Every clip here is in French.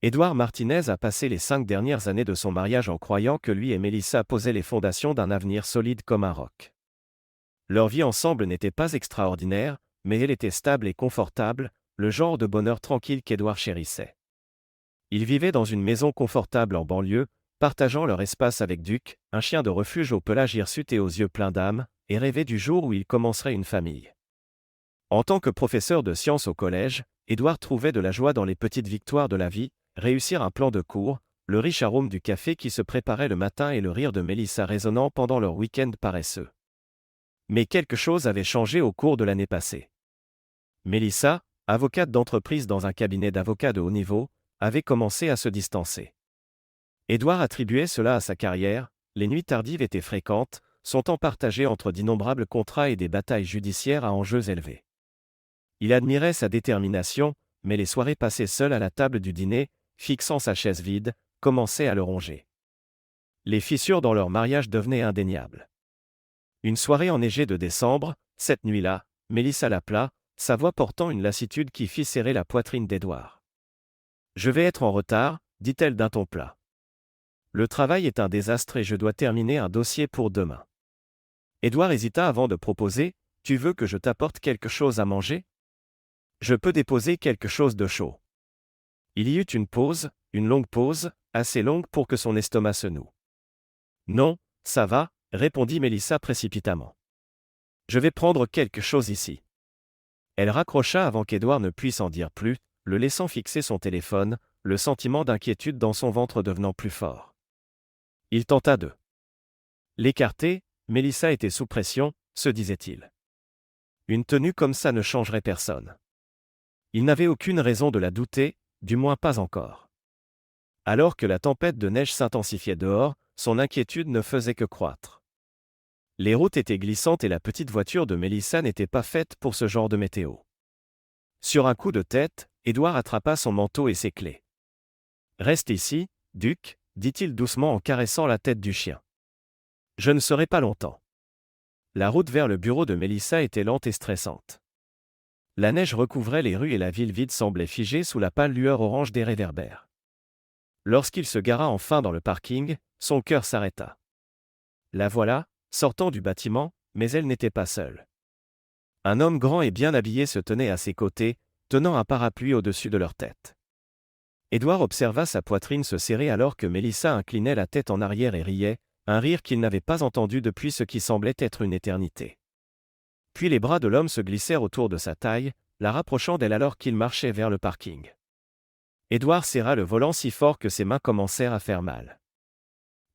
Édouard Martinez a passé les 5 dernières années de son mariage en croyant que lui et Mélissa posaient les fondations d'un avenir solide comme un roc. Leur vie ensemble n'était pas extraordinaire, mais elle était stable et confortable, le genre de bonheur tranquille qu'Édouard chérissait. Ils vivaient dans une maison confortable en banlieue, partageant leur espace avec Duc, un chien de refuge au pelage hirsute et aux yeux pleins d'âme, et rêvaient du jour où ils commenceraient une famille. En tant que professeur de sciences au collège, Édouard trouvait de la joie dans les petites victoires de la vie, réussir un plan de cours, le riche arôme du café qui se préparait le matin et le rire de Mélissa résonnant pendant leur week-end paresseux. Mais quelque chose avait changé au cours de l'année passée. Mélissa, avocate d'entreprise dans un cabinet d'avocats de haut niveau, avait commencé à se distancer. Édouard attribuait cela à sa carrière, les nuits tardives étaient fréquentes, son temps partagé entre d'innombrables contrats et des batailles judiciaires à enjeux élevés. Il admirait sa détermination, mais les soirées passées seules à la table du dîner, fixant sa chaise vide, commençaient à le ronger. Les fissures dans leur mariage devenaient indéniables. Une soirée enneigée de décembre, cette nuit-là, Mélissa l'appela, sa voix portant une lassitude qui fit serrer la poitrine d'Édouard. « Je vais être en retard, dit-elle d'un ton plat. Le travail est un désastre et je dois terminer un dossier pour demain. » Édouard hésita avant de proposer, « Tu veux que je t'apporte quelque chose à manger ? Je peux déposer quelque chose de chaud. » Il y eut une pause, une longue pause, assez longue pour que son estomac se noue. « Non, ça va, » répondit Mélissa précipitamment. « Je vais prendre quelque chose ici. » Elle raccrocha avant qu'Édouard ne puisse en dire plus, le laissant fixer son téléphone, le sentiment d'inquiétude dans son ventre devenant plus fort. Il tenta de l'écarter, Mélissa était sous pression, se disait-il. Une tenue comme ça ne changerait personne. Il n'avait aucune raison de la douter, du moins pas encore. Alors que la tempête de neige s'intensifiait dehors, son inquiétude ne faisait que croître. Les routes étaient glissantes et la petite voiture de Mélissa n'était pas faite pour ce genre de météo. Sur un coup de tête, Édouard attrapa son manteau et ses clés. « Reste ici, Duc, » dit-il doucement en caressant la tête du chien. « Je ne serai pas longtemps. » La route vers le bureau de Mélissa était lente et stressante. La neige recouvrait les rues et la ville vide semblait figée sous la pâle lueur orange des réverbères. Lorsqu'il se gara enfin dans le parking, son cœur s'arrêta. La voilà, sortant du bâtiment, mais elle n'était pas seule. Un homme grand et bien habillé se tenait à ses côtés, tenant un parapluie au-dessus de leur tête. Édouard observa sa poitrine se serrer alors que Mélissa inclinait la tête en arrière et riait, un rire qu'il n'avait pas entendu depuis ce qui semblait être une éternité. Puis les bras de l'homme se glissèrent autour de sa taille, la rapprochant d'elle alors qu'il marchait vers le parking. Édouard serra le volant si fort que ses mains commencèrent à faire mal.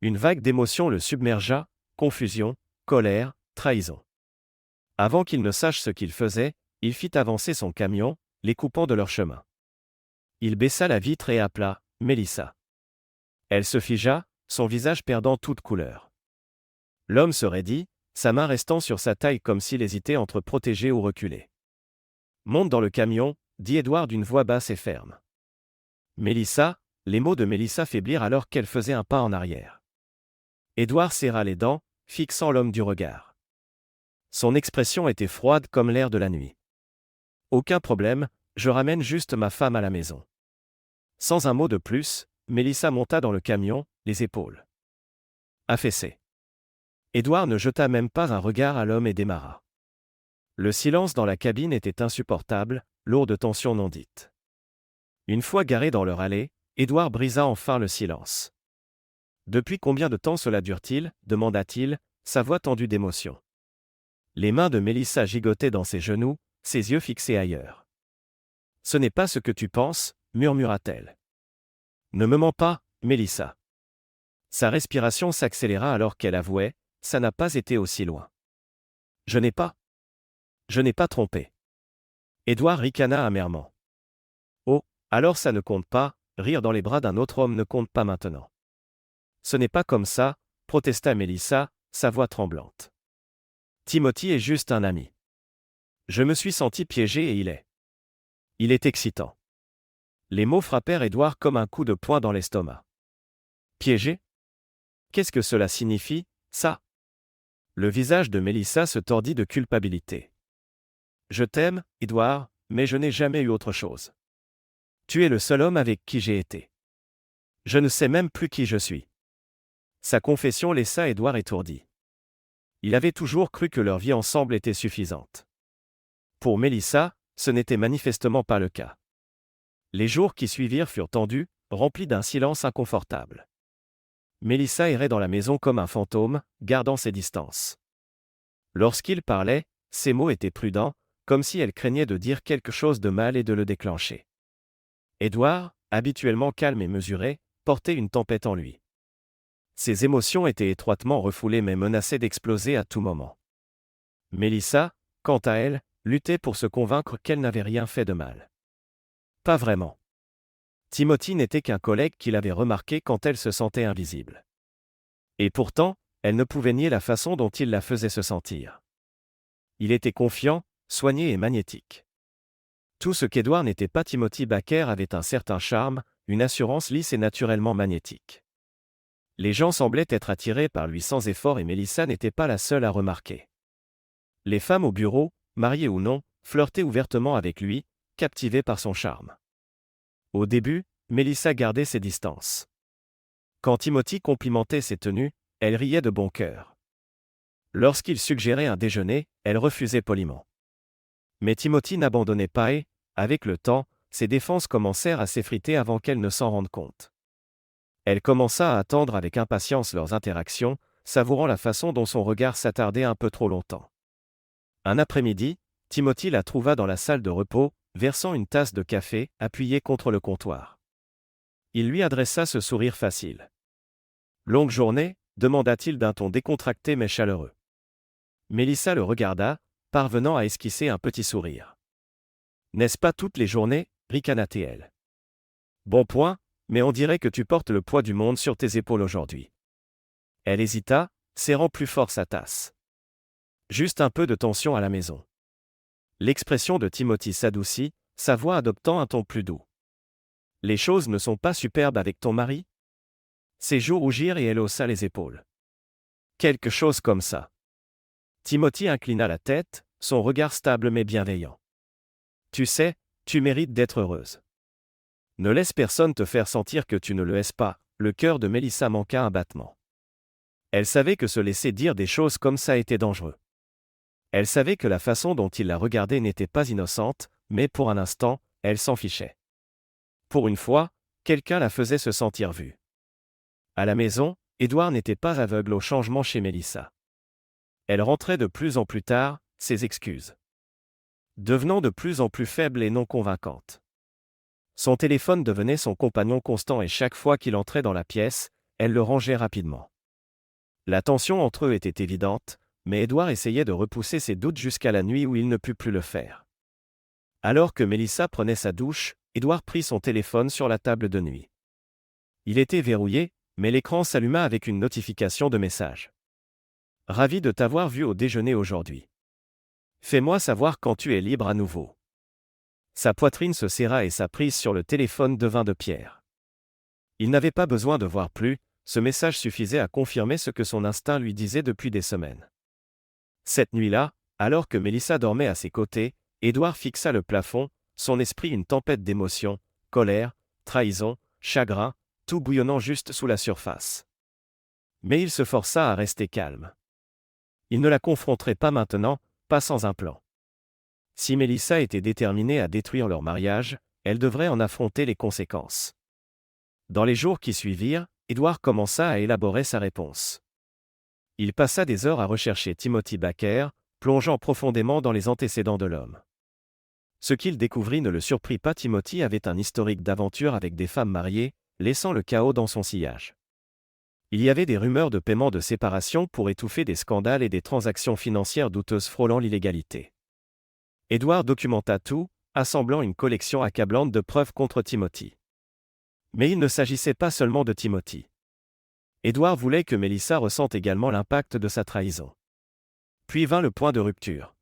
Une vague d'émotions le submergea, confusion, colère, trahison. Avant qu'il ne sache ce qu'il faisait, il fit avancer son camion, les coupant de leur chemin. Il baissa la vitre et appela « Mélissa ». Elle se figea, son visage perdant toute couleur. L'homme se raidit, sa main restant sur sa taille comme s'il hésitait entre protéger ou reculer. « Monte dans le camion », dit Édouard d'une voix basse et ferme. Mélissa, les mots de Mélissa faiblirent alors qu'elle faisait un pas en arrière. Édouard serra les dents, fixant l'homme du regard. Son expression était froide comme l'air de la nuit. « Aucun problème, je ramène juste ma femme à la maison. » Sans un mot de plus, Mélissa monta dans le camion, les épaules affaissées. Édouard ne jeta même pas un regard à l'homme et démarra. Le silence dans la cabine était insupportable, lourd de tensions non dites. Une fois garés dans leur allée, Édouard brisa enfin le silence. « Depuis combien de temps cela dure-t-il » demanda-t-il, sa voix tendue d'émotion. Les mains de Mélissa gigotaient dans ses genoux, ses yeux fixés ailleurs. « Ce n'est pas ce que tu penses, » murmura-t-elle. « Ne me mens pas, Mélissa. » Sa respiration s'accéléra alors qu'elle avouait, « Ça n'a pas été aussi loin. »« Je n'ai pas trompé. » Édouard ricana amèrement. « Oh, alors ça ne compte pas, rire dans les bras d'un autre homme ne compte pas maintenant. »« Ce n'est pas comme ça, » protesta Mélissa, sa voix tremblante. « Timothy est juste un ami. Je me suis senti piégé et il est excitant. » Les mots frappèrent Édouard comme un coup de poing dans l'estomac. Piégé ? Qu'est-ce que cela signifie, ça ? Le visage de Mélissa se tordit de culpabilité. Je t'aime, Édouard, mais je n'ai jamais eu autre chose. Tu es le seul homme avec qui j'ai été. Je ne sais même plus qui je suis. Sa confession laissa Édouard étourdi. Il avait toujours cru que leur vie ensemble était suffisante. Pour Mélissa, ce n'était manifestement pas le cas. Les jours qui suivirent furent tendus, remplis d'un silence inconfortable. Mélissa errait dans la maison comme un fantôme, gardant ses distances. Lorsqu'il parlait, ses mots étaient prudents, comme si elle craignait de dire quelque chose de mal et de le déclencher. Édouard, habituellement calme et mesuré, portait une tempête en lui. Ses émotions étaient étroitement refoulées mais menaçaient d'exploser à tout moment. Mélissa, quant à elle, luttait pour se convaincre qu'elle n'avait rien fait de mal. Pas vraiment. Timothy n'était qu'un collègue qu'il avait remarqué quand elle se sentait invisible. Et pourtant, elle ne pouvait nier la façon dont il la faisait se sentir. Il était confiant, soigné et magnétique. Tout ce qu'Édouard n'était pas, Timothy Baker avait un certain charme, une assurance lisse et naturellement magnétique. Les gens semblaient être attirés par lui sans effort et Mélissa n'était pas la seule à remarquer. Les femmes au bureau, mariées ou non, flirtaient ouvertement avec lui, captivées par son charme. Au début, Mélissa gardait ses distances. Quand Timothy complimentait ses tenues, elle riait de bon cœur. Lorsqu'il suggérait un déjeuner, elle refusait poliment. Mais Timothy n'abandonnait pas et, avec le temps, ses défenses commencèrent à s'effriter avant qu'elle ne s'en rende compte. Elle commença à attendre avec impatience leurs interactions, savourant la façon dont son regard s'attardait un peu trop longtemps. Un après-midi, Timothy la trouva dans la salle de repos, versant une tasse de café, appuyée contre le comptoir. Il lui adressa ce sourire facile. « Longue journée » demanda-t-il d'un ton décontracté mais chaleureux. Mélissa le regarda, parvenant à esquisser un petit sourire. « N'est-ce pas toutes les journées » ricana-t-elle. « Bon point, mais on dirait que tu portes le poids du monde sur tes épaules aujourd'hui. » Elle hésita, serrant plus fort sa tasse. Juste un peu de tension à la maison. L'expression de Timothy s'adoucit, sa voix adoptant un ton plus doux. « Les choses ne sont pas superbes avec ton mari » Ses joues rougirent et elle haussa les épaules. « Quelque chose comme ça. » Timothy inclina la tête, son regard stable mais bienveillant. « Tu sais, tu mérites d'être heureuse. Ne laisse personne te faire sentir que tu ne le es pas. » Le cœur de Mélissa manqua un battement. Elle savait que se laisser dire des choses comme ça était dangereux. Elle savait que la façon dont il la regardait n'était pas innocente, mais pour un instant, elle s'en fichait. Pour une fois, quelqu'un la faisait se sentir vue. À la maison, Édouard n'était pas aveugle au changement chez Mélissa. Elle rentrait de plus en plus tard, ses excuses devenant de plus en plus faibles et non convaincantes. Son téléphone devenait son compagnon constant et chaque fois qu'il entrait dans la pièce, elle le rangeait rapidement. La tension entre eux était évidente, mais Édouard essayait de repousser ses doutes jusqu'à la nuit où il ne put plus le faire. Alors que Mélissa prenait sa douche, Édouard prit son téléphone sur la table de nuit. Il était verrouillé, mais l'écran s'alluma avec une notification de message. « Ravi de t'avoir vu au déjeuner aujourd'hui. Fais-moi savoir quand tu es libre à nouveau. » Sa poitrine se serra et sa prise sur le téléphone devint de pierre. Il n'avait pas besoin de voir plus, ce message suffisait à confirmer ce que son instinct lui disait depuis des semaines. Cette nuit-là, alors que Mélissa dormait à ses côtés, Édouard fixa le plafond, son esprit une tempête d'émotions, colère, trahison, chagrin, tout bouillonnant juste sous la surface. Mais il se força à rester calme. Il ne la confronterait pas maintenant, pas sans un plan. Si Mélissa était déterminée à détruire leur mariage, elle devrait en affronter les conséquences. Dans les jours qui suivirent, Édouard commença à élaborer sa réponse. Il passa des heures à rechercher Timothy Baker, plongeant profondément dans les antécédents de l'homme. Ce qu'il découvrit ne le surprit pas. Timothy avait un historique d'aventures avec des femmes mariées, laissant le chaos dans son sillage. Il y avait des rumeurs de paiement de séparation pour étouffer des scandales et des transactions financières douteuses frôlant l'illégalité. Édouard documenta tout, assemblant une collection accablante de preuves contre Timothy. Mais il ne s'agissait pas seulement de Timothy. Édouard voulait que Mélissa ressente également l'impact de sa trahison. Puis vint le point de rupture.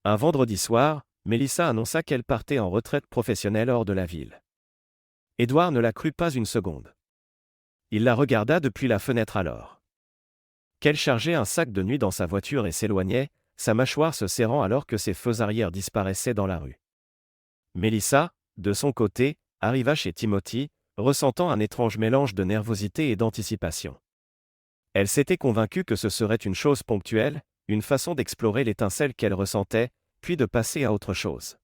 Un vendredi soir, Mélissa annonça qu'elle partait en retraite professionnelle hors de la ville. Édouard ne la crut pas une seconde. Il la regarda depuis la fenêtre alors. Qu'elle chargeait un sac de nuit dans sa voiture et s'éloignait, sa mâchoire se serrant alors que ses feux arrière disparaissaient dans la rue. Mélissa, de son côté, arriva chez Timothy, ressentant un étrange mélange de nervosité et d'anticipation. Elle s'était convaincue que ce serait une chose ponctuelle, une façon d'explorer l'étincelle qu'elle ressentait, puis de passer à autre chose.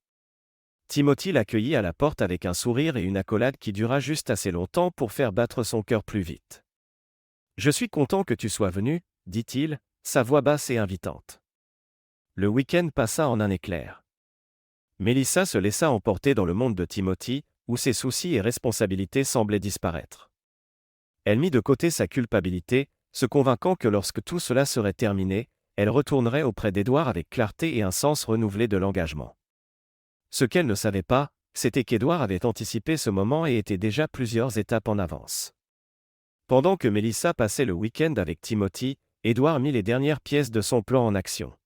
Timothy l'accueillit à la porte avec un sourire et une accolade qui dura juste assez longtemps pour faire battre son cœur plus vite. « Je suis content que tu sois venu, » dit-il, sa voix basse et invitante. Le week-end passa en un éclair. Melissa se laissa emporter dans le monde de Timothy, où ses soucis et responsabilités semblaient disparaître. Elle mit de côté sa culpabilité, se convainquant que lorsque tout cela serait terminé, elle retournerait auprès d'Édouard avec clarté et un sens renouvelé de l'engagement. Ce qu'elle ne savait pas, c'était qu'Édouard avait anticipé ce moment et était déjà plusieurs étapes en avance. Pendant que Melissa passait le week-end avec Timothy, Édouard mit les dernières pièces de son plan en action.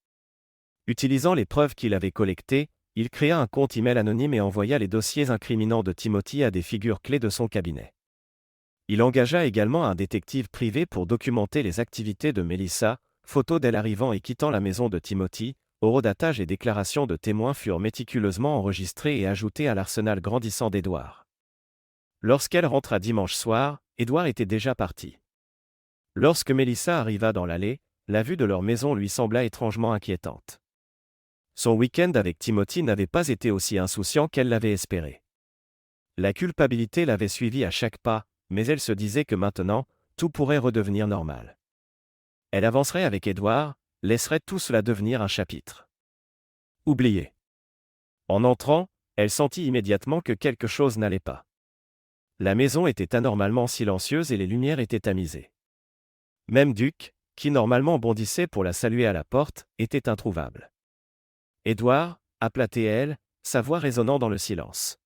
Utilisant les preuves qu'il avait collectées, il créa un compte email anonyme et envoya les dossiers incriminants de Timothy à des figures clés de son cabinet. Il engagea également un détective privé pour documenter les activités de Melissa, photos d'elle arrivant et quittant la maison de Timothy, horodatage et déclarations de témoins furent méticuleusement enregistrés et ajoutés à l'arsenal grandissant d'Édouard. Lorsqu'elle rentra dimanche soir, Édouard était déjà parti. Lorsque Melissa arriva dans l'allée, la vue de leur maison lui sembla étrangement inquiétante. Son week-end avec Timothy n'avait pas été aussi insouciant qu'elle l'avait espéré. La culpabilité l'avait suivie à chaque pas, mais elle se disait que maintenant, tout pourrait redevenir normal. Elle avancerait avec Édouard, laisserait tout cela devenir un chapitre oublié. En entrant, elle sentit immédiatement que quelque chose n'allait pas. La maison était anormalement silencieuse et les lumières étaient tamisées. Même Duc, qui normalement bondissait pour la saluer à la porte, était introuvable. « Édouard » appela-t-elle, sa voix résonnant dans le silence.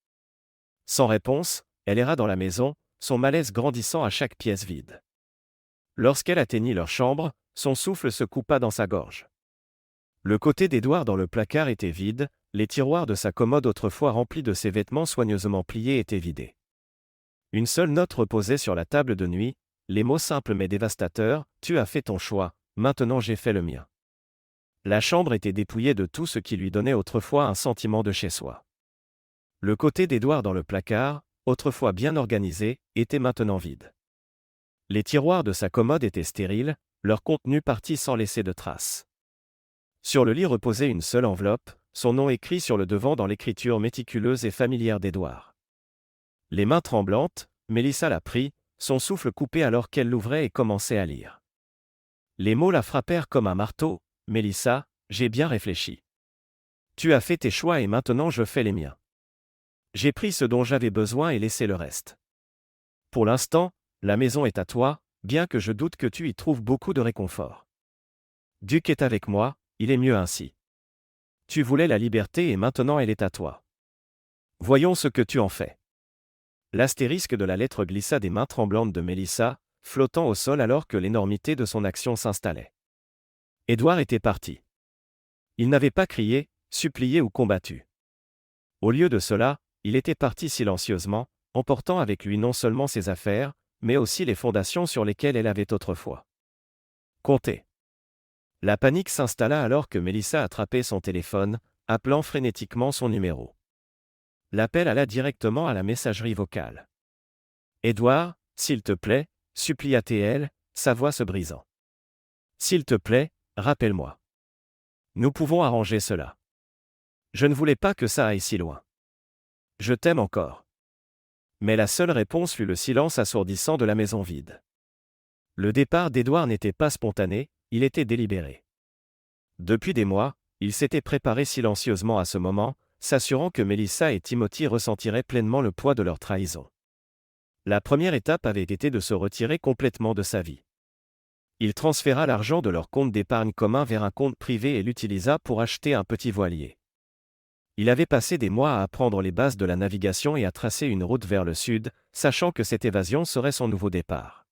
Sans réponse, elle erra dans la maison, son malaise grandissant à chaque pièce vide. Lorsqu'elle atteignit leur chambre, son souffle se coupa dans sa gorge. Le côté d'Édouard dans le placard était vide, les tiroirs de sa commode autrefois remplis de ses vêtements soigneusement pliés étaient vidés. Une seule note reposait sur la table de nuit, les mots simples mais dévastateurs, « Tu as fait ton choix, maintenant j'ai fait le mien ». La chambre était dépouillée de tout ce qui lui donnait autrefois un sentiment de chez-soi. Le côté d'Édouard dans le placard, autrefois bien organisé, était maintenant vide. Les tiroirs de sa commode étaient stériles, leur contenu parti sans laisser de traces. Sur le lit reposait une seule enveloppe, son nom écrit sur le devant dans l'écriture méticuleuse et familière d'Édouard. Les mains tremblantes, Melissa la prit, son souffle coupé alors qu'elle l'ouvrait et commençait à lire. Les mots la frappèrent comme un marteau. « Melissa, j'ai bien réfléchi. Tu as fait tes choix et maintenant je fais les miens. J'ai pris ce dont j'avais besoin et laissé le reste. Pour l'instant, la maison est à toi, bien que je doute que tu y trouves beaucoup de réconfort. Duc est avec moi, il est mieux ainsi. Tu voulais la liberté et maintenant elle est à toi. Voyons ce que tu en fais. » L'astérisque de la lettre glissa des mains tremblantes de Melissa, flottant au sol alors que l'énormité de son action s'installait. Édouard était parti. Il n'avait pas crié, supplié ou combattu. Au lieu de cela, il était parti silencieusement, emportant avec lui non seulement ses affaires, mais aussi les fondations sur lesquelles elle avait autrefois compté. La panique s'installa alors que Melissa attrapait son téléphone, appelant frénétiquement son numéro. L'appel alla directement à la messagerie vocale. « Édouard, s'il te plaît, » supplia-t-elle, sa voix se brisant. « S'il te plaît, rappelle-moi. Nous pouvons arranger cela. Je ne voulais pas que ça aille si loin. Je t'aime encore. » Mais la seule réponse fut le silence assourdissant de la maison vide. Le départ d'Édouard n'était pas spontané, il était délibéré. Depuis des mois, il s'était préparé silencieusement à ce moment, s'assurant que Melissa et Timothy ressentiraient pleinement le poids de leur trahison. La première étape avait été de se retirer complètement de sa vie. Il transféra l'argent de leur compte d'épargne commun vers un compte privé et l'utilisa pour acheter un petit voilier. Il avait passé des mois à apprendre les bases de la navigation et à tracer une route vers le sud, sachant que cette évasion serait son nouveau départ.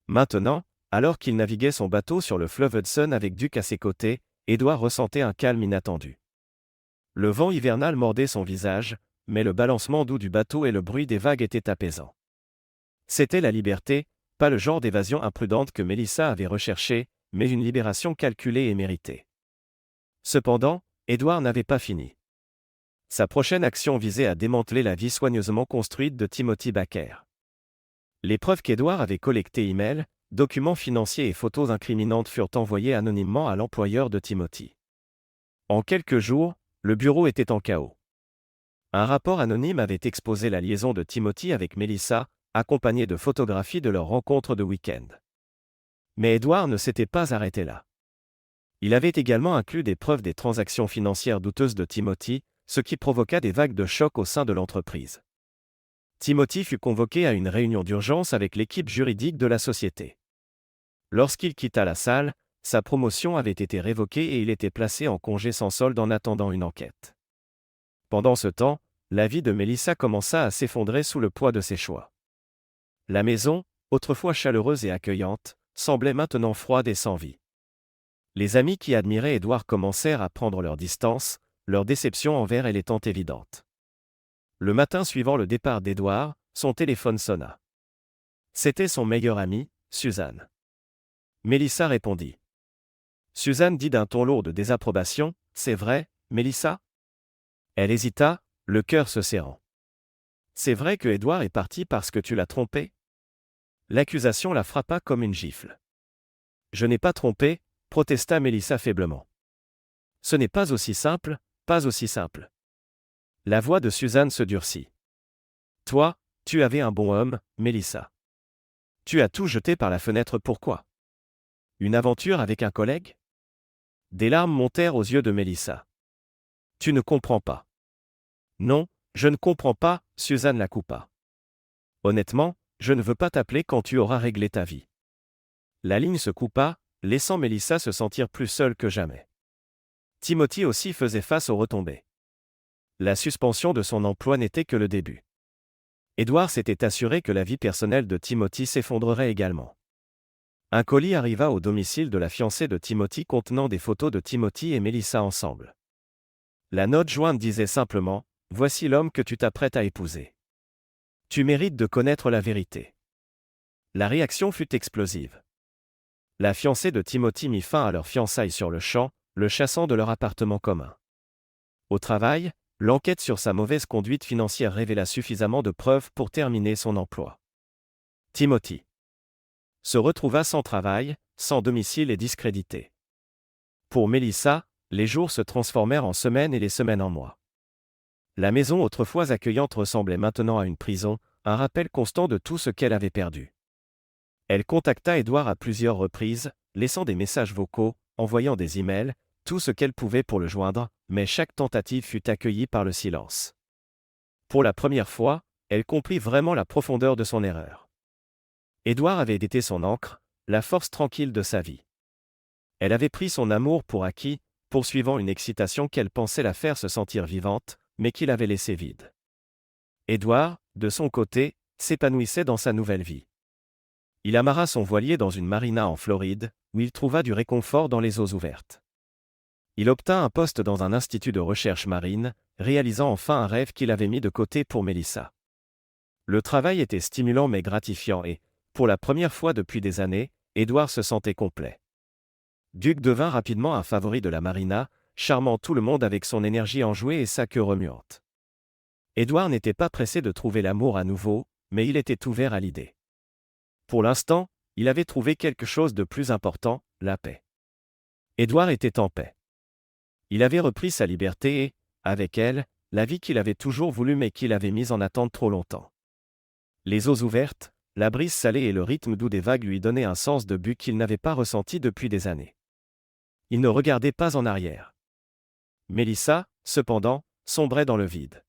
Maintenant, alors qu'il naviguait son bateau sur le fleuve Hudson avec Duc à ses côtés, Édouard ressentait un calme inattendu. Le vent hivernal mordait son visage, mais le balancement doux du bateau et le bruit des vagues étaient apaisants. C'était la liberté, pas le genre d'évasion imprudente que Melissa avait recherché, mais une libération calculée et méritée. Cependant, Édouard n'avait pas fini. Sa prochaine action visait à démanteler la vie soigneusement construite de Timothy Baker. Les preuves qu'Edward avait collectées, emails, documents financiers et photos incriminantes furent envoyées anonymement à l'employeur de Timothy. En quelques jours, le bureau était en chaos. Un rapport anonyme avait exposé la liaison de Timothy avec Melissa, accompagnée de photographies de leur rencontre de week-end. Mais Edward ne s'était pas arrêté là. Il avait également inclus des preuves des transactions financières douteuses de Timothy, ce qui provoqua des vagues de choc au sein de l'entreprise. Timothy fut convoqué à une réunion d'urgence avec l'équipe juridique de la société. Lorsqu'il quitta la salle, sa promotion avait été révoquée et il était placé en congé sans solde en attendant une enquête. Pendant ce temps, la vie de Melissa commença à s'effondrer sous le poids de ses choix. La maison, autrefois chaleureuse et accueillante, semblait maintenant froide et sans vie. Les amis qui admiraient Edward commencèrent à prendre leur distance, leur déception envers elle étant évidente. Le matin suivant le départ d'Edward, son téléphone sonna. C'était son meilleur ami, Suzanne. Melissa répondit. Suzanne dit d'un ton lourd de désapprobation, « C'est vrai, Melissa ?» Elle hésita, le cœur se serrant. « C'est vrai que Edward est parti parce que tu l'as trompé ?» L'accusation la frappa comme une gifle. « Je n'ai pas trompé », protesta Melissa faiblement. « Ce n'est pas aussi simple, pas aussi simple. » La voix de Suzanne se durcit. « Toi, tu avais un bon homme, Melissa. Tu as tout jeté par la fenêtre, pourquoi? Une aventure avec un collègue? » Des larmes montèrent aux yeux de Melissa. « Tu ne comprends pas. » « Non, je ne comprends pas, » Suzanne la coupa. « Honnêtement, je ne veux pas t'appeler quand tu auras réglé ta vie. » La ligne se coupa, laissant Melissa se sentir plus seule que jamais. Timothy aussi faisait face aux retombées. La suspension de son emploi n'était que le début. Edward s'était assuré que la vie personnelle de Timothy s'effondrerait également. Un colis arriva au domicile de la fiancée de Timothy contenant des photos de Timothy et Melissa ensemble. La note jointe disait simplement « Voici l'homme que tu t'apprêtes à épouser. Tu mérites de connaître la vérité. » La réaction fut explosive. La fiancée de Timothy mit fin à leur fiançailles sur le champ, le chassant de leur appartement commun. Au travail, l'enquête sur sa mauvaise conduite financière révéla suffisamment de preuves pour terminer son emploi. Timothy se retrouva sans travail, sans domicile et discrédité. Pour Melissa, les jours se transformèrent en semaines et les semaines en mois. La maison autrefois accueillante ressemblait maintenant à une prison, un rappel constant de tout ce qu'elle avait perdu. Elle contacta Edward à plusieurs reprises, laissant des messages vocaux, envoyant des emails, tout ce qu'elle pouvait pour le joindre, mais chaque tentative fut accueillie par le silence. Pour la première fois, elle comprit vraiment la profondeur de son erreur. Edward avait été son ancre, la force tranquille de sa vie. Elle avait pris son amour pour acquis, poursuivant une excitation qu'elle pensait la faire se sentir vivante, mais qu'il avait laissée vide. Edward, de son côté, s'épanouissait dans sa nouvelle vie. Il amarra son voilier dans une marina en Floride, où il trouva du réconfort dans les eaux ouvertes. Il obtint un poste dans un institut de recherche marine, réalisant enfin un rêve qu'il avait mis de côté pour Melissa. Le travail était stimulant mais gratifiant et, pour la première fois depuis des années, Edward se sentait complet. Duke devint rapidement un favori de la marina, charmant tout le monde avec son énergie enjouée et sa queue remuante. Edward n'était pas pressé de trouver l'amour à nouveau, mais il était ouvert à l'idée. Pour l'instant, il avait trouvé quelque chose de plus important, la paix. Edward était en paix. Il avait repris sa liberté et, avec elle, la vie qu'il avait toujours voulu mais qu'il avait mise en attente trop longtemps. Les eaux ouvertes, la brise salée et le rythme doux des vagues lui donnaient un sens de but qu'il n'avait pas ressenti depuis des années. Il ne regardait pas en arrière. Melissa, cependant, sombrait dans le vide.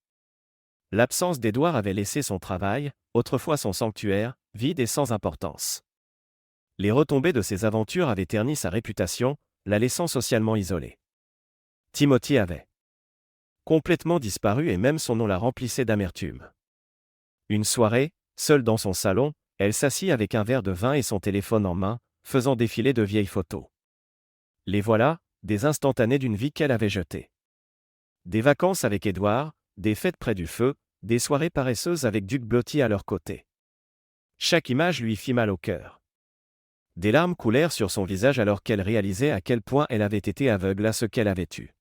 L'absence d'Edward avait laissé son travail, autrefois son sanctuaire, vide et sans importance. Les retombées de ses aventures avaient terni sa réputation, la laissant socialement isolée. Timothy avait complètement disparu et même son nom la remplissait d'amertume. Une soirée, seule dans son salon, elle s'assit avec un verre de vin et son téléphone en main, faisant défiler de vieilles photos. Les voilà, des instantanés d'une vie qu'elle avait jetée. Des vacances avec Edward, des fêtes près du feu, des soirées paresseuses avec Duke blotti à leur côté. Chaque image lui fit mal au cœur. Des larmes coulèrent sur son visage alors qu'elle réalisait à quel point elle avait été aveugle à ce qu'elle avait eu.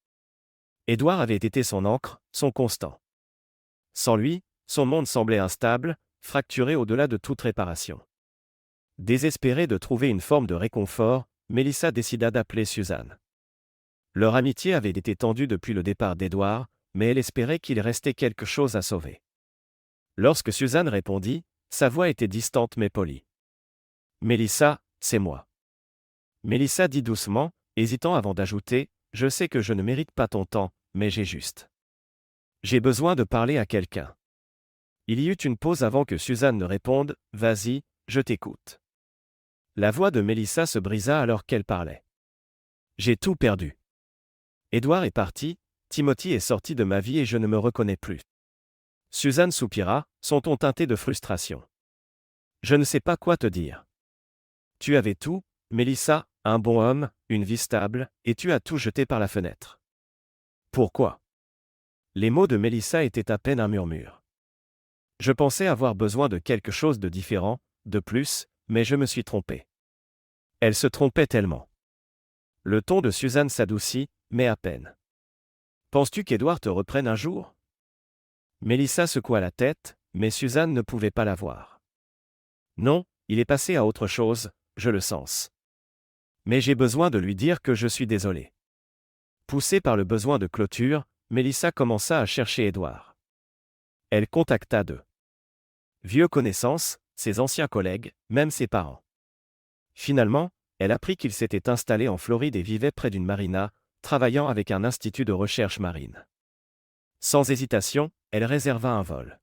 Édouard avait été son ancre, son constant. Sans lui, son monde semblait instable, fracturé au-delà de toute réparation. Désespérée de trouver une forme de réconfort, Mélissa décida d'appeler Suzanne. Leur amitié avait été tendue depuis le départ d'Édouard, mais elle espérait qu'il restait quelque chose à sauver. Lorsque Suzanne répondit, sa voix était distante mais polie. « Mélissa, c'est moi. » Mélissa dit doucement, hésitant avant d'ajouter, « Je sais que je ne mérite pas ton temps, mais j'ai besoin de parler à quelqu'un. » Il y eut une pause avant que Suzanne ne réponde, « Vas-y, je t'écoute. » La voix de Mélissa se brisa alors qu'elle parlait. « J'ai tout perdu. Édouard est parti, Timothy est sorti de ma vie et je ne me reconnais plus. » Suzanne soupira, son ton teinté de frustration. « Je ne sais pas quoi te dire. Tu avais tout, Mélissa, un bon homme, une vie stable, et tu as tout jeté par la fenêtre. Pourquoi ?» Les mots de Mélissa étaient à peine un murmure. « Je pensais avoir besoin de quelque chose de différent, de plus, mais je me suis trompé. » Elle se trompait tellement. Le ton de Suzanne s'adoucit, mais à peine. « Penses-tu qu'Édouard te reprenne un jour ?» Mélissa secoua la tête, mais Suzanne ne pouvait pas la voir. « Non, il est passé à autre chose, je le sens. Mais j'ai besoin de lui dire que je suis désolé. » Poussée par le besoin de clôture, Mélissa commença à chercher Édouard. Elle contacta de vieux connaissances, ses anciens collègues, même ses parents. Finalement, elle apprit qu'il s'était installé en Floride et vivait près d'une marina, travaillant avec un institut de recherche marine. Sans hésitation, elle réserva un vol.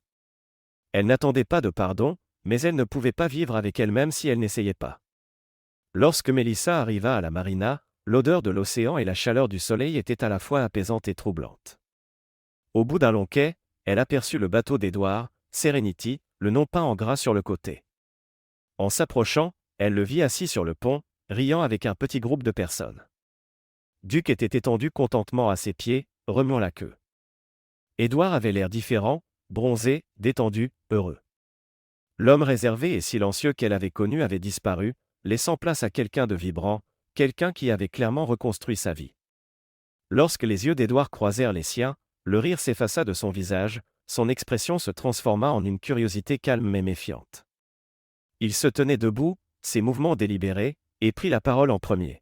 Elle n'attendait pas de pardon, mais elle ne pouvait pas vivre avec elle-même si elle n'essayait pas. Lorsque Mélissa arriva à la marina, l'odeur de l'océan et la chaleur du soleil étaient à la fois apaisantes et troublantes. Au bout d'un long quai, elle aperçut le bateau d'Édouard, Serenity, le nom peint en gras sur le côté. En s'approchant, elle le vit assis sur le pont, riant avec un petit groupe de personnes. Duc était étendu contentement à ses pieds, remuant la queue. Édouard avait l'air différent, bronzé, détendu, heureux. L'homme réservé et silencieux qu'elle avait connu avait disparu, laissant place à quelqu'un de vibrant, quelqu'un qui avait clairement reconstruit sa vie. Lorsque les yeux d'Édouard croisèrent les siens, le rire s'effaça de son visage, son expression se transforma en une curiosité calme mais méfiante. Il se tenait debout, ses mouvements délibérés, et prit la parole en premier.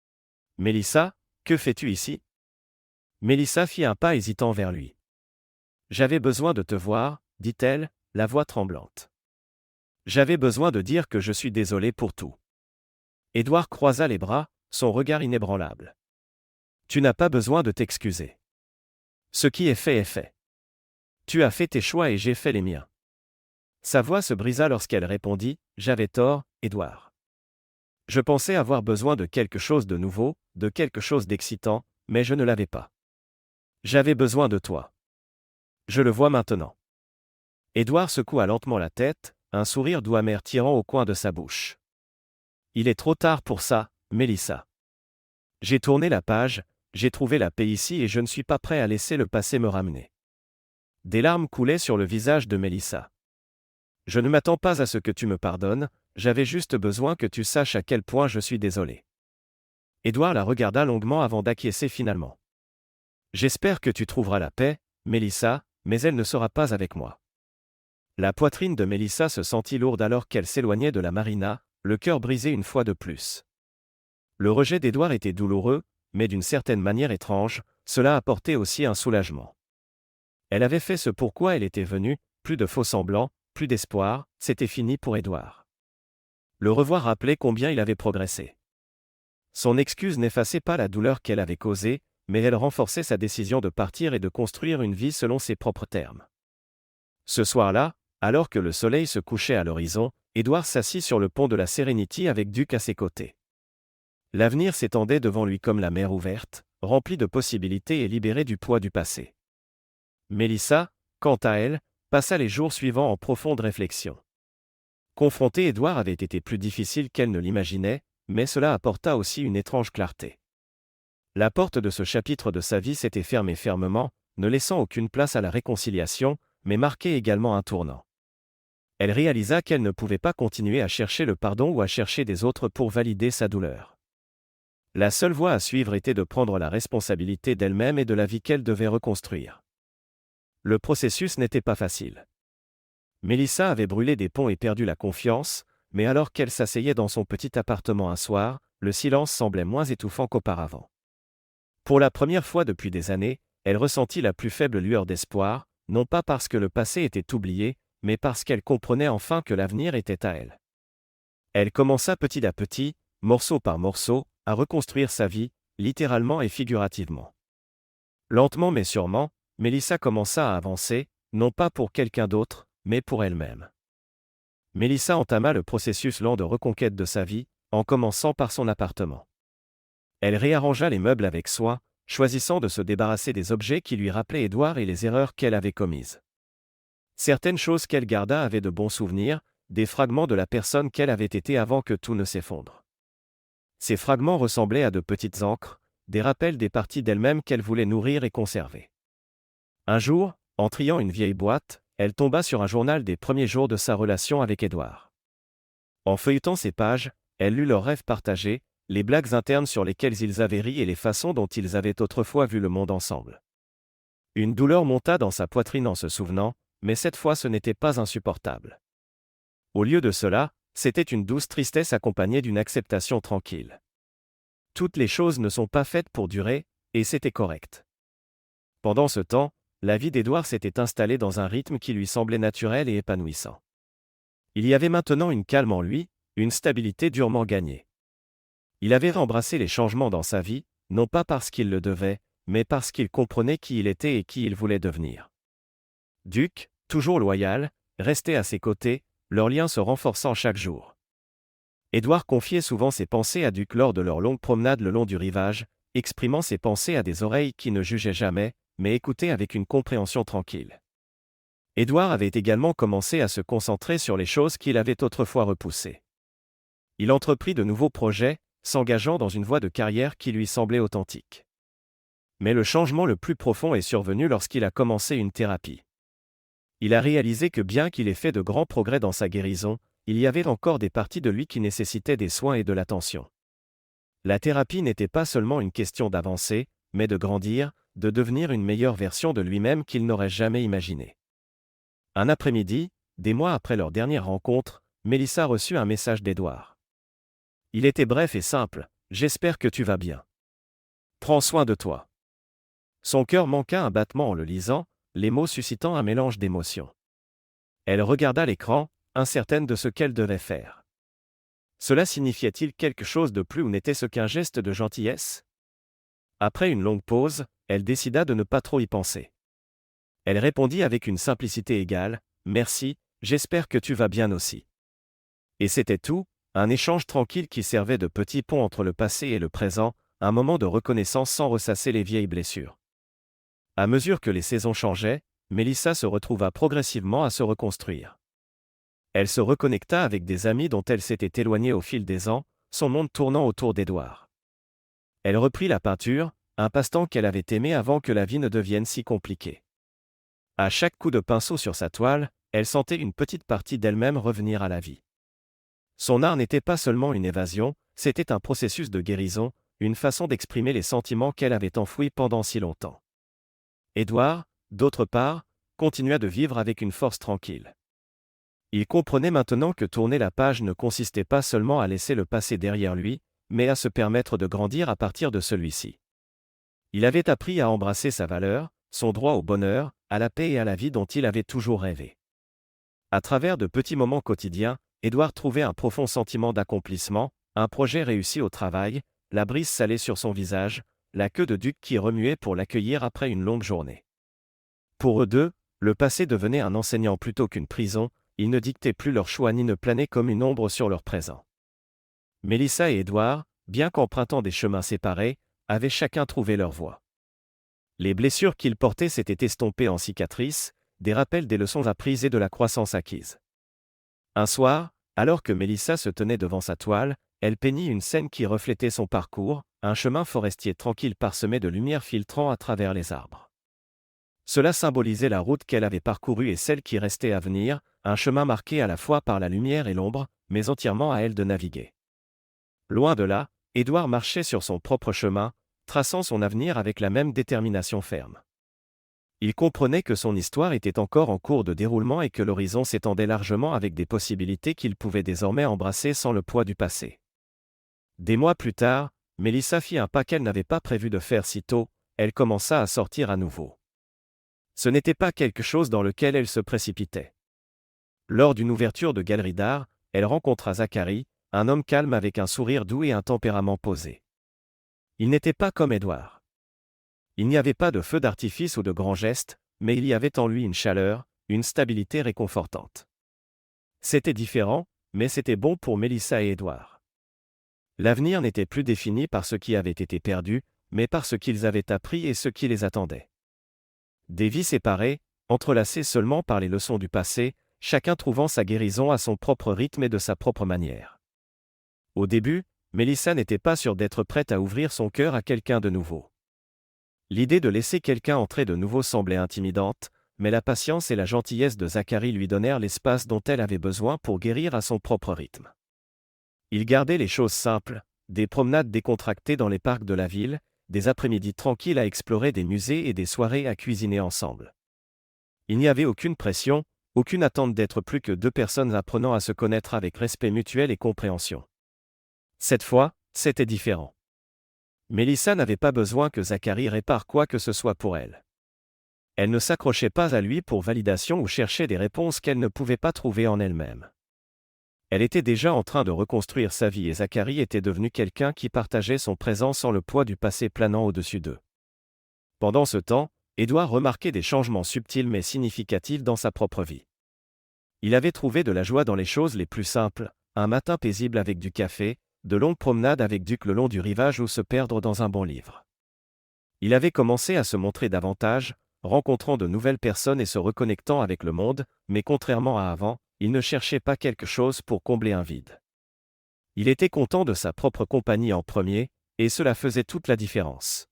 « Mélissa, que fais-tu ici ?» Mélissa fit un pas hésitant vers lui. « J'avais besoin de te voir, » dit-elle, la voix tremblante. « J'avais besoin de dire que je suis désolé pour tout. » Édouard croisa les bras, son regard inébranlable. « Tu n'as pas besoin de t'excuser. Ce qui est fait est fait. Tu as fait tes choix et j'ai fait les miens. » Sa voix se brisa lorsqu'elle répondit, « J'avais tort, Édouard. Je pensais avoir besoin de quelque chose de nouveau, de quelque chose d'excitant, mais je ne l'avais pas. J'avais besoin de toi. Je le vois maintenant. » Édouard secoua lentement la tête, un sourire doux amer tirant au coin de sa bouche. « Il est trop tard pour ça, Mélissa. J'ai tourné la page, j'ai trouvé la paix ici et je ne suis pas prêt à laisser le passé me ramener. » Des larmes coulaient sur le visage de Mélissa. « Je ne m'attends pas à ce que tu me pardonnes, j'avais juste besoin que tu saches à quel point je suis désolé. » Édouard la regarda longuement avant d'acquiescer finalement. « J'espère que tu trouveras la paix, Mélissa, mais elle ne sera pas avec moi. » La poitrine de Mélissa se sentit lourde alors qu'elle s'éloignait de la marina, le cœur brisé une fois de plus. Le rejet d'Édouard était douloureux, mais d'une certaine manière étrange, cela apportait aussi un soulagement. Elle avait fait ce pourquoi elle était venue, plus de faux-semblants, plus d'espoir, c'était fini pour Édouard. Le revoir rappelait combien il avait progressé. Son excuse n'effaçait pas la douleur qu'elle avait causée, mais elle renforçait sa décision de partir et de construire une vie selon ses propres termes. Ce soir-là, alors que le soleil se couchait à l'horizon, Édouard s'assit sur le pont de la Serenity avec Duc à ses côtés. L'avenir s'étendait devant lui comme la mer ouverte, remplie de possibilités et libérée du poids du passé. Mélissa, quant à elle, passa les jours suivants en profonde réflexion. Confronter Édouard avait été plus difficile qu'elle ne l'imaginait, mais cela apporta aussi une étrange clarté. La porte de ce chapitre de sa vie s'était fermée fermement, ne laissant aucune place à la réconciliation, mais marquait également un tournant. Elle réalisa qu'elle ne pouvait pas continuer à chercher le pardon ou à chercher des autres pour valider sa douleur. La seule voie à suivre était de prendre la responsabilité d'elle-même et de la vie qu'elle devait reconstruire. Le processus n'était pas facile. Mélissa avait brûlé des ponts et perdu la confiance, mais alors qu'elle s'asseyait dans son petit appartement un soir, le silence semblait moins étouffant qu'auparavant. Pour la première fois depuis des années, elle ressentit la plus faible lueur d'espoir, non pas parce que le passé était oublié, mais parce qu'elle comprenait enfin que l'avenir était à elle. Elle commença petit à petit, morceau par morceau, à reconstruire sa vie, littéralement et figurativement. Lentement mais sûrement, Mélissa commença à avancer, non pas pour quelqu'un d'autre, mais pour elle-même. Mélissa entama le processus lent de reconquête de sa vie, en commençant par son appartement. Elle réarrangea les meubles avec soin, choisissant de se débarrasser des objets qui lui rappelaient Édouard et les erreurs qu'elle avait commises. Certaines choses qu'elle garda avaient de bons souvenirs, des fragments de la personne qu'elle avait été avant que tout ne s'effondre. Ces fragments ressemblaient à de petites encres, des rappels des parties d'elle-même qu'elle voulait nourrir et conserver. Un jour, en triant une vieille boîte, elle tomba sur un journal des premiers jours de sa relation avec Édouard. En feuilletant ces pages, elle lut leurs rêves partagés, les blagues internes sur lesquelles ils avaient ri et les façons dont ils avaient autrefois vu le monde ensemble. Une douleur monta dans sa poitrine en se souvenant, mais cette fois ce n'était pas insupportable. Au lieu de cela, c'était une douce tristesse accompagnée d'une acceptation tranquille. Toutes les choses ne sont pas faites pour durer, et c'était correct. Pendant ce temps, la vie d'Édouard s'était installée dans un rythme qui lui semblait naturel et épanouissant. Il y avait maintenant une calme en lui, une stabilité durement gagnée. Il avait embrassé les changements dans sa vie, non pas parce qu'il le devait, mais parce qu'il comprenait qui il était et qui il voulait devenir. Duc, toujours loyal, restait à ses côtés, leur lien se renforçant chaque jour. Édouard confiait souvent ses pensées à Duc lors de leurs longues promenades le long du rivage, exprimant ses pensées à des oreilles qui ne jugeaient jamais, mais écoutaient avec une compréhension tranquille. Édouard avait également commencé à se concentrer sur les choses qu'il avait autrefois repoussées. Il entreprit de nouveaux projets, s'engageant dans une voie de carrière qui lui semblait authentique. Mais le changement le plus profond est survenu lorsqu'il a commencé une thérapie. Il a réalisé que bien qu'il ait fait de grands progrès dans sa guérison, il y avait encore des parties de lui qui nécessitaient des soins et de l'attention. La thérapie n'était pas seulement une question d'avancer, mais de grandir, de devenir une meilleure version de lui-même qu'il n'aurait jamais imaginée. Un après-midi, des mois après leur dernière rencontre, Mélissa reçut un message d'Édouard. Il était bref et simple, « J'espère que tu vas bien. Prends soin de toi. » Son cœur manqua un battement en le lisant, les mots suscitant un mélange d'émotions. Elle regarda l'écran, incertaine de ce qu'elle devait faire. Cela signifiait-il quelque chose de plus ou n'était-ce qu'un geste de gentillesse? Après une longue pause, elle décida de ne pas trop y penser. Elle répondit avec une simplicité égale, « Merci, j'espère que tu vas bien aussi. » Et c'était tout, un échange tranquille qui servait de petit pont entre le passé et le présent, un moment de reconnaissance sans ressasser les vieilles blessures. À mesure que les saisons changeaient, Mélissa se retrouva progressivement à se reconstruire. Elle se reconnecta avec des amis dont elle s'était éloignée au fil des ans, son monde tournant autour d'Édouard. Elle reprit la peinture, un passe-temps qu'elle avait aimé avant que la vie ne devienne si compliquée. À chaque coup de pinceau sur sa toile, elle sentait une petite partie d'elle-même revenir à la vie. Son art n'était pas seulement une évasion, c'était un processus de guérison, une façon d'exprimer les sentiments qu'elle avait enfouis pendant si longtemps. Édouard, d'autre part, continua de vivre avec une force tranquille. Il comprenait maintenant que tourner la page ne consistait pas seulement à laisser le passé derrière lui, mais à se permettre de grandir à partir de celui-ci. Il avait appris à embrasser sa valeur, son droit au bonheur, à la paix et à la vie dont il avait toujours rêvé. À travers de petits moments quotidiens, Édouard trouvait un profond sentiment d'accomplissement, un projet réussi au travail, la brise salée sur son visage, la queue de Duc qui remuait pour l'accueillir après une longue journée. Pour eux deux, le passé devenait un enseignant plutôt qu'une prison, il ne dictait plus leur choix ni ne planait comme une ombre sur leur présent. Mélissa et Édouard, bien qu'empruntant des chemins séparés, avaient chacun trouvé leur voie. Les blessures qu'ils portaient s'étaient estompées en cicatrices, des rappels des leçons apprises et de la croissance acquise. Un soir, alors que Mélissa se tenait devant sa toile, elle peignit une scène qui reflétait son parcours, un chemin forestier tranquille parsemé de lumière filtrant à travers les arbres. Cela symbolisait la route qu'elle avait parcourue et celle qui restait à venir, un chemin marqué à la fois par la lumière et l'ombre, mais entièrement à elle de naviguer. Loin de là, Édouard marchait sur son propre chemin, traçant son avenir avec la même détermination ferme. Il comprenait que son histoire était encore en cours de déroulement et que l'horizon s'étendait largement avec des possibilités qu'il pouvait désormais embrasser sans le poids du passé. Des mois plus tard, Mélissa fit un pas qu'elle n'avait pas prévu de faire si tôt, elle commença à sortir à nouveau. Ce n'était pas quelque chose dans lequel elle se précipitait. Lors d'une ouverture de galerie d'art, elle rencontra Zacharie, un homme calme avec un sourire doux et un tempérament posé. Il n'était pas comme Édouard. Il n'y avait pas de feu d'artifice ou de grands gestes, mais il y avait en lui une chaleur, une stabilité réconfortante. C'était différent, mais c'était bon pour Mélissa et Édouard. L'avenir n'était plus défini par ce qui avait été perdu, mais par ce qu'ils avaient appris et ce qui les attendait. Des vies séparées, entrelacées seulement par les leçons du passé, chacun trouvant sa guérison à son propre rythme et de sa propre manière. Au début, Mélissa n'était pas sûre d'être prête à ouvrir son cœur à quelqu'un de nouveau. L'idée de laisser quelqu'un entrer de nouveau semblait intimidante, mais la patience et la gentillesse de Zacharie lui donnèrent l'espace dont elle avait besoin pour guérir à son propre rythme. Il gardait les choses simples, des promenades décontractées dans les parcs de la ville, des après-midi tranquilles à explorer des musées et des soirées à cuisiner ensemble. Il n'y avait aucune pression, aucune attente d'être plus que deux personnes apprenant à se connaître avec respect mutuel et compréhension. Cette fois, c'était différent. Mélissa n'avait pas besoin que Zacharie répare quoi que ce soit pour elle. Elle ne s'accrochait pas à lui pour validation ou cherchait des réponses qu'elle ne pouvait pas trouver en elle-même. Elle était déjà en train de reconstruire sa vie et Zacharie était devenu quelqu'un qui partageait son présent sans le poids du passé planant au-dessus d'eux. Pendant ce temps, Édouard remarquait des changements subtils mais significatifs dans sa propre vie. Il avait trouvé de la joie dans les choses les plus simples, un matin paisible avec du café, de longues promenades avec Duc le long du rivage ou se perdre dans un bon livre. Il avait commencé à se montrer davantage, rencontrant de nouvelles personnes et se reconnectant avec le monde, mais contrairement à avant, il ne cherchait pas quelque chose pour combler un vide. Il était content de sa propre compagnie en premier, et cela faisait toute la différence.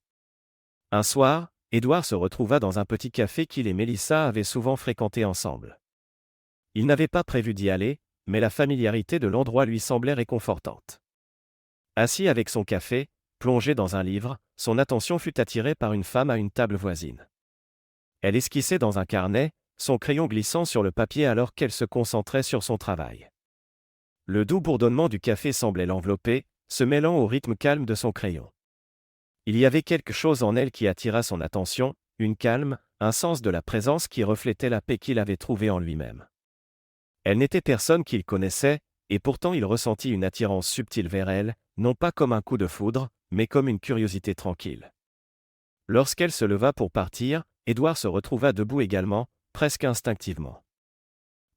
Un soir, Édouard se retrouva dans un petit café qu'il et Mélissa avaient souvent fréquenté ensemble. Il n'avait pas prévu d'y aller, mais la familiarité de l'endroit lui semblait réconfortante. Assis avec son café, plongé dans un livre, son attention fut attirée par une femme à une table voisine. Elle esquissait dans un carnet, son crayon glissant sur le papier alors qu'elle se concentrait sur son travail. Le doux bourdonnement du café semblait l'envelopper, se mêlant au rythme calme de son crayon. Il y avait quelque chose en elle qui attira son attention, une calme, un sens de la présence qui reflétait la paix qu'il avait trouvée en lui-même. Elle n'était personne qu'il connaissait, et pourtant il ressentit une attirance subtile vers elle, non pas comme un coup de foudre, mais comme une curiosité tranquille. Lorsqu'elle se leva pour partir, Édouard se retrouva debout également, presque instinctivement.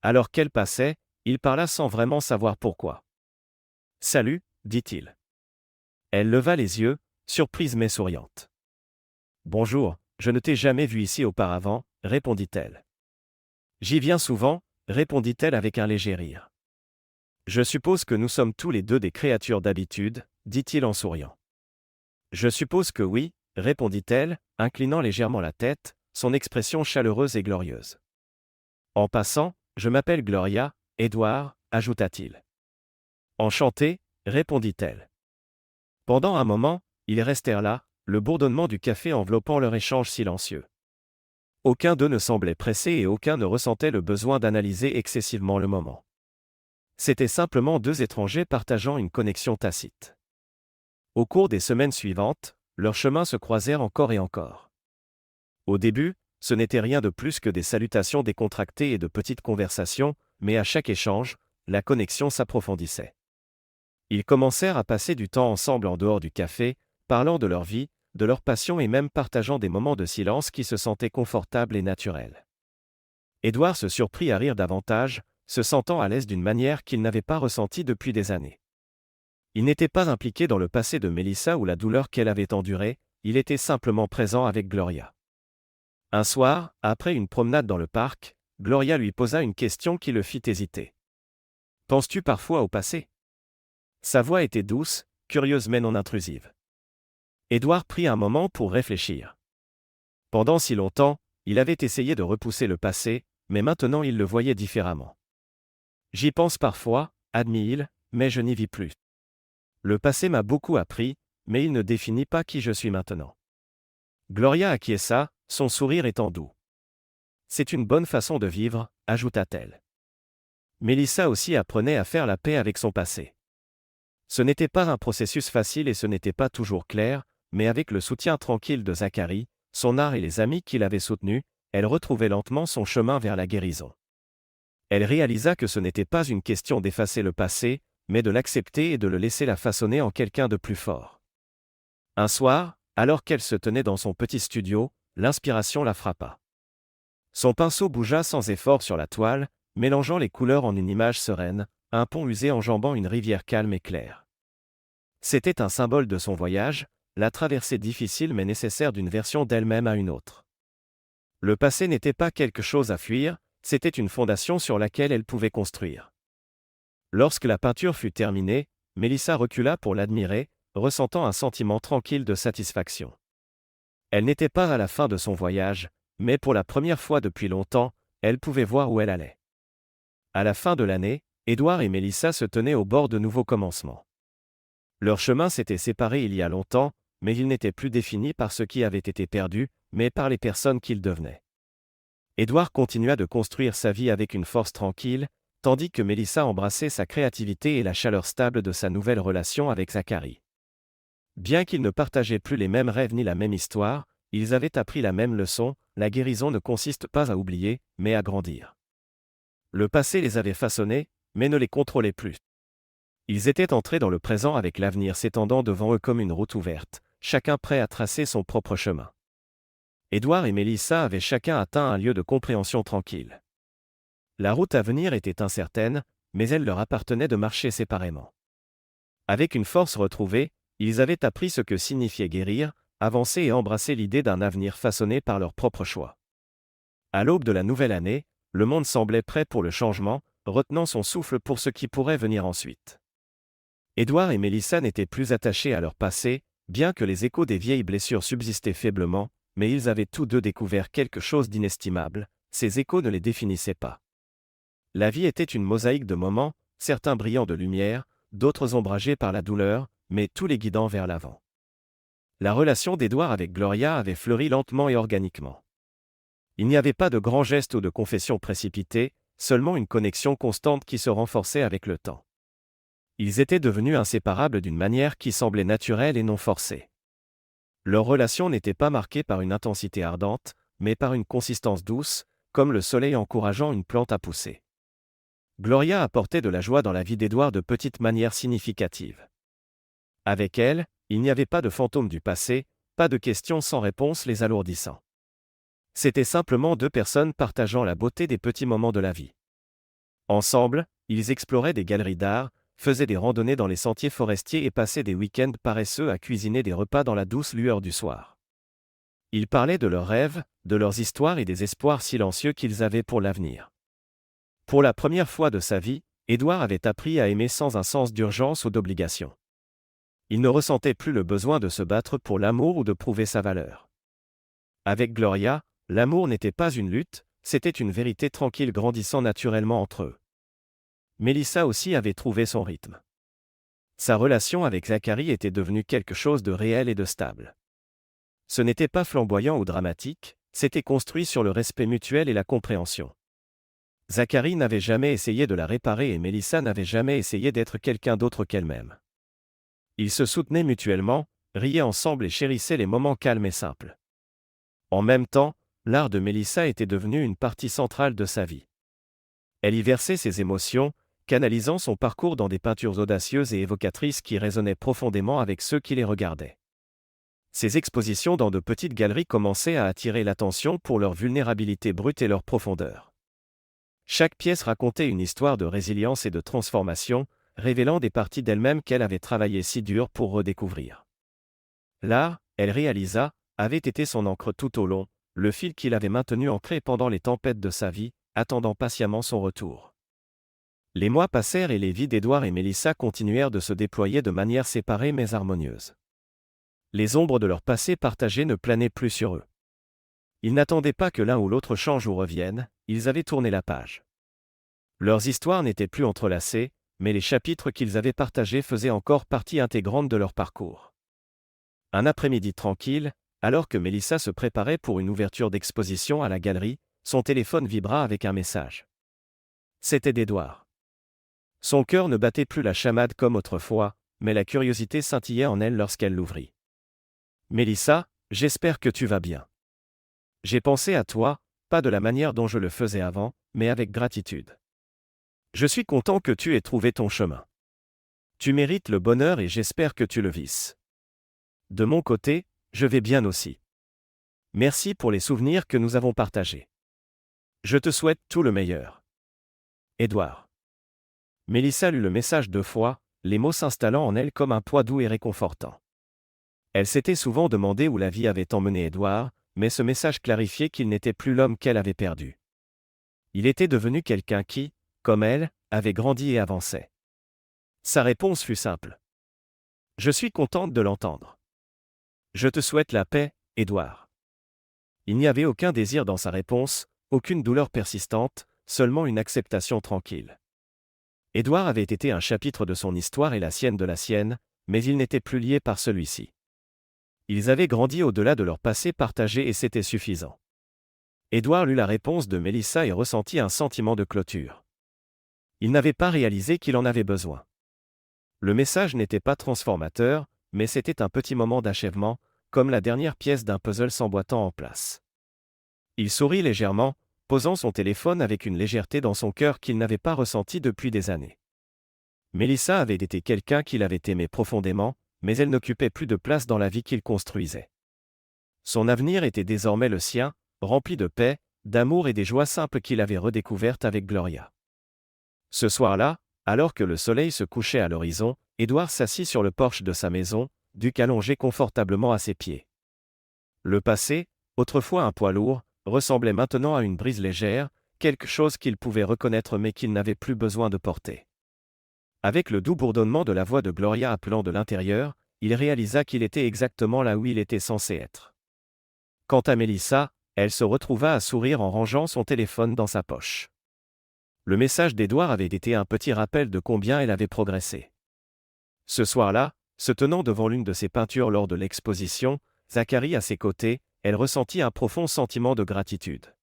Alors qu'elle passait, il parla sans vraiment savoir pourquoi. « Salut », dit-il. Elle leva les yeux, surprise mais souriante. « Bonjour, je ne t'ai jamais vu ici auparavant », répondit-elle. « J'y viens souvent », répondit-elle avec un léger rire. « Je suppose que nous sommes tous les deux des créatures d'habitude, » dit-il en souriant. « Je suppose que oui, » répondit-elle, inclinant légèrement la tête, son expression chaleureuse et glorieuse. « En passant, je m'appelle Gloria, Édouard, ajouta-t-il. « Enchanté, » répondit-elle. Pendant un moment, ils restèrent là, le bourdonnement du café enveloppant leur échange silencieux. Aucun d'eux ne semblait pressé et aucun ne ressentait le besoin d'analyser excessivement le moment. C'étaient simplement deux étrangers partageant une connexion tacite. Au cours des semaines suivantes, leurs chemins se croisèrent encore et encore. Au début, ce n'était rien de plus que des salutations décontractées et de petites conversations, mais à chaque échange, la connexion s'approfondissait. Ils commencèrent à passer du temps ensemble en dehors du café, parlant de leur vie, de leur passion et même partageant des moments de silence qui se sentaient confortables et naturels. Édouard se surprit à rire davantage, se sentant à l'aise d'une manière qu'il n'avait pas ressentie depuis des années. Il n'était pas impliqué dans le passé de Mélissa ou la douleur qu'elle avait endurée, il était simplement présent avec Gloria. Un soir, après une promenade dans le parc, Gloria lui posa une question qui le fit hésiter. « Penses-tu parfois au passé ?» Sa voix était douce, curieuse mais non intrusive. Édouard prit un moment pour réfléchir. Pendant si longtemps, il avait essayé de repousser le passé, mais maintenant il le voyait différemment. « J'y pense parfois, admit-il, mais je n'y vis plus. » Le passé m'a beaucoup appris, mais il ne définit pas qui je suis maintenant. Gloria acquiesça, son sourire étant doux. C'est une bonne façon de vivre, ajouta-t-elle. Melissa aussi apprenait à faire la paix avec son passé. Ce n'était pas un processus facile et ce n'était pas toujours clair, mais avec le soutien tranquille de Zacharie, son art et les amis qui l'avaient soutenu, elle retrouvait lentement son chemin vers la guérison. Elle réalisa que ce n'était pas une question d'effacer le passé, mais de l'accepter et de le laisser la façonner en quelqu'un de plus fort. Un soir, alors qu'elle se tenait dans son petit studio, l'inspiration la frappa. Son pinceau bougea sans effort sur la toile, mélangeant les couleurs en une image sereine, un pont usé enjambant une rivière calme et claire. C'était un symbole de son voyage, la traversée difficile mais nécessaire d'une version d'elle-même à une autre. Le passé n'était pas quelque chose à fuir, c'était une fondation sur laquelle elle pouvait construire. Lorsque la peinture fut terminée, Melissa recula pour l'admirer, ressentant un sentiment tranquille de satisfaction. Elle n'était pas à la fin de son voyage, mais pour la première fois depuis longtemps, elle pouvait voir où elle allait. À la fin de l'année, Édouard et Melissa se tenaient au bord de nouveaux commencements. Leurs chemins s'étaient séparés il y a longtemps, mais ils n'étaient plus définis par ce qui avait été perdu, mais par les personnes qu'ils devenaient. Édouard continua de construire sa vie avec une force tranquille, tandis que Melissa embrassait sa créativité et la chaleur stable de sa nouvelle relation avec Zacharie. Bien qu'ils ne partageaient plus les mêmes rêves ni la même histoire, ils avaient appris la même leçon, la guérison ne consiste pas à oublier, mais à grandir. Le passé les avait façonnés, mais ne les contrôlait plus. Ils étaient entrés dans le présent avec l'avenir s'étendant devant eux comme une route ouverte, chacun prêt à tracer son propre chemin. Édouard et Melissa avaient chacun atteint un lieu de compréhension tranquille. La route à venir était incertaine, mais elle leur appartenait de marcher séparément. Avec une force retrouvée, ils avaient appris ce que signifiait guérir, avancer et embrasser l'idée d'un avenir façonné par leur propre choix. À l'aube de la nouvelle année, le monde semblait prêt pour le changement, retenant son souffle pour ce qui pourrait venir ensuite. Édouard et Melissa n'étaient plus attachés à leur passé, bien que les échos des vieilles blessures subsistaient faiblement, mais ils avaient tous deux découvert quelque chose d'inestimable, ces échos ne les définissaient pas. La vie était une mosaïque de moments, certains brillants de lumière, d'autres ombragés par la douleur, mais tous les guidant vers l'avant. La relation d'Édouard avec Gloria avait fleuri lentement et organiquement. Il n'y avait pas de grands gestes ou de confessions précipitées, seulement une connexion constante qui se renforçait avec le temps. Ils étaient devenus inséparables d'une manière qui semblait naturelle et non forcée. Leur relation n'était pas marquée par une intensité ardente, mais par une consistance douce, comme le soleil encourageant une plante à pousser. Gloria apportait de la joie dans la vie d'Édouard de petites manières significatives. Avec elle, il n'y avait pas de fantôme du passé, pas de questions sans réponse les alourdissant. C'étaient simplement deux personnes partageant la beauté des petits moments de la vie. Ensemble, ils exploraient des galeries d'art, faisaient des randonnées dans les sentiers forestiers et passaient des week-ends paresseux à cuisiner des repas dans la douce lueur du soir. Ils parlaient de leurs rêves, de leurs histoires et des espoirs silencieux qu'ils avaient pour l'avenir. Pour la première fois de sa vie, Édouard avait appris à aimer sans un sens d'urgence ou d'obligation. Il ne ressentait plus le besoin de se battre pour l'amour ou de prouver sa valeur. Avec Gloria, l'amour n'était pas une lutte, c'était une vérité tranquille grandissant naturellement entre eux. Melissa aussi avait trouvé son rythme. Sa relation avec Zacharie était devenue quelque chose de réel et de stable. Ce n'était pas flamboyant ou dramatique, c'était construit sur le respect mutuel et la compréhension. Zacharie n'avait jamais essayé de la réparer et Melissa n'avait jamais essayé d'être quelqu'un d'autre qu'elle-même. Ils se soutenaient mutuellement, riaient ensemble et chérissaient les moments calmes et simples. En même temps, l'art de Melissa était devenu une partie centrale de sa vie. Elle y versait ses émotions, canalisant son parcours dans des peintures audacieuses et évocatrices qui résonnaient profondément avec ceux qui les regardaient. Ces expositions dans de petites galeries commençaient à attirer l'attention pour leur vulnérabilité brute et leur profondeur. Chaque pièce racontait une histoire de résilience et de transformation, révélant des parties d'elle-même qu'elle avait travaillé si dur pour redécouvrir. L'art, elle réalisa, avait été son encre tout au long, le fil qui l'avait maintenu ancré pendant les tempêtes de sa vie, attendant patiemment son retour. Les mois passèrent et les vies d'Édouard et Melissa continuèrent de se déployer de manière séparée mais harmonieuse. Les ombres de leur passé partagé ne planaient plus sur eux. Ils n'attendaient pas que l'un ou l'autre change ou revienne, ils avaient tourné la page. Leurs histoires n'étaient plus entrelacées, mais les chapitres qu'ils avaient partagés faisaient encore partie intégrante de leur parcours. Un après-midi tranquille, alors que Mélissa se préparait pour une ouverture d'exposition à la galerie, son téléphone vibra avec un message. C'était d'Edouard. Son cœur ne battait plus la chamade comme autrefois, mais la curiosité scintillait en elle lorsqu'elle l'ouvrit. « Mélissa, j'espère que tu vas bien. J'ai pensé à toi, pas de la manière dont je le faisais avant, mais avec gratitude. Je suis content que tu aies trouvé ton chemin. Tu mérites le bonheur et j'espère que tu le vises. De mon côté, je vais bien aussi. Merci pour les souvenirs que nous avons partagés. Je te souhaite tout le meilleur. Édouard. » Mélissa lut le message 2 fois, les mots s'installant en elle comme un poids doux et réconfortant. Elle s'était souvent demandé où la vie avait emmené Édouard, mais ce message clarifiait qu'il n'était plus l'homme qu'elle avait perdu. Il était devenu quelqu'un qui, comme elle, avait grandi et avançait. Sa réponse fut simple. « Je suis contente de l'entendre. Je te souhaite la paix, Édouard. » Il n'y avait aucun désir dans sa réponse, aucune douleur persistante, seulement une acceptation tranquille. Édouard avait été un chapitre de son histoire et la sienne de la sienne, mais ils n'étaient plus liés par celui-ci. Ils avaient grandi au-delà de leur passé partagé et c'était suffisant. Édouard lut la réponse de Mélissa et ressentit un sentiment de clôture. Il n'avait pas réalisé qu'il en avait besoin. Le message n'était pas transformateur, mais c'était un petit moment d'achèvement, comme la dernière pièce d'un puzzle s'emboîtant en place. Il sourit légèrement, posant son téléphone avec une légèreté dans son cœur qu'il n'avait pas ressentie depuis des années. Mélissa avait été quelqu'un qu'il avait aimé profondément, mais elle n'occupait plus de place dans la vie qu'il construisait. Son avenir était désormais le sien, rempli de paix, d'amour et des joies simples qu'il avait redécouvertes avec Gloria. Ce soir-là, alors que le soleil se couchait à l'horizon, Édouard s'assit sur le porche de sa maison, Duc allongé confortablement à ses pieds. Le passé, autrefois un poids lourd, ressemblait maintenant à une brise légère, quelque chose qu'il pouvait reconnaître mais qu'il n'avait plus besoin de porter. Avec le doux bourdonnement de la voix de Gloria appelant de l'intérieur, il réalisa qu'il était exactement là où il était censé être. Quant à Mélissa, elle se retrouva à sourire en rangeant son téléphone dans sa poche. Le message d'Édouard avait été un petit rappel de combien elle avait progressé. Ce soir-là, se tenant devant l'une de ses peintures lors de l'exposition, Zacharie à ses côtés, elle ressentit un profond sentiment de gratitude.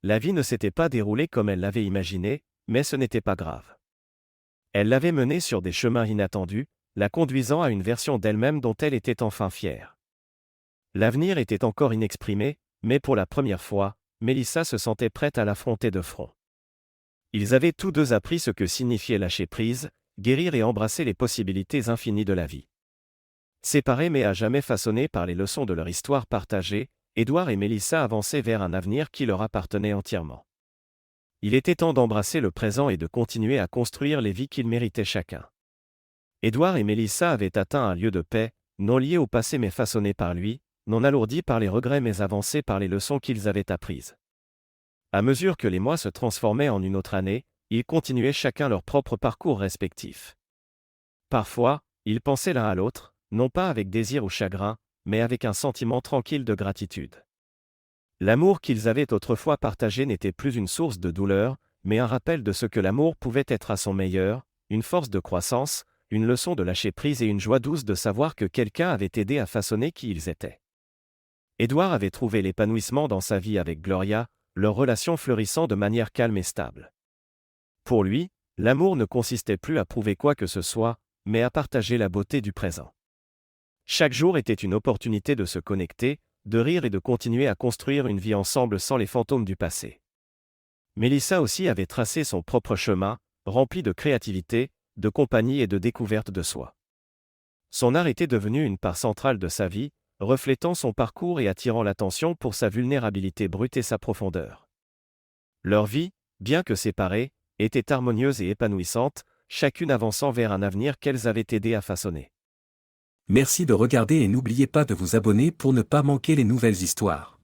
La vie ne s'était pas déroulée comme elle l'avait imaginé, mais ce n'était pas grave. Elle l'avait menée sur des chemins inattendus, la conduisant à une version d'elle-même dont elle était enfin fière. L'avenir était encore inexprimé, mais pour la première fois, Mélissa se sentait prête à l'affronter de front. Ils avaient tous deux appris ce que signifiait lâcher prise, guérir et embrasser les possibilités infinies de la vie. Séparés mais à jamais façonnés par les leçons de leur histoire partagée, Édouard et Mélissa avançaient vers un avenir qui leur appartenait entièrement. Il était temps d'embrasser le présent et de continuer à construire les vies qu'ils méritaient chacun. Édouard et Mélissa avaient atteint un lieu de paix, non lié au passé mais façonné par lui, non alourdi par les regrets mais avancé par les leçons qu'ils avaient apprises. À mesure que les mois se transformaient en une autre année, ils continuaient chacun leur propre parcours respectif. Parfois, ils pensaient l'un à l'autre, non pas avec désir ou chagrin, mais avec un sentiment tranquille de gratitude. L'amour qu'ils avaient autrefois partagé n'était plus une source de douleur, mais un rappel de ce que l'amour pouvait être à son meilleur, une force de croissance, une leçon de lâcher prise et une joie douce de savoir que quelqu'un avait aidé à façonner qui ils étaient. Édouard avait trouvé l'épanouissement dans sa vie avec Gloria, leur relation fleurissant de manière calme et stable. Pour lui, l'amour ne consistait plus à prouver quoi que ce soit, mais à partager la beauté du présent. Chaque jour était une opportunité de se connecter, de rire et de continuer à construire une vie ensemble sans les fantômes du passé. Mélissa aussi avait tracé son propre chemin, rempli de créativité, de compagnie et de découverte de soi. Son art était devenu une part centrale de sa vie, reflétant son parcours et attirant l'attention pour sa vulnérabilité brute et sa profondeur. Leur vie, bien que séparée, était harmonieuse et épanouissante, chacune avançant vers un avenir qu'elles avaient aidé à façonner. Merci de regarder et n'oubliez pas de vous abonner pour ne pas manquer les nouvelles histoires.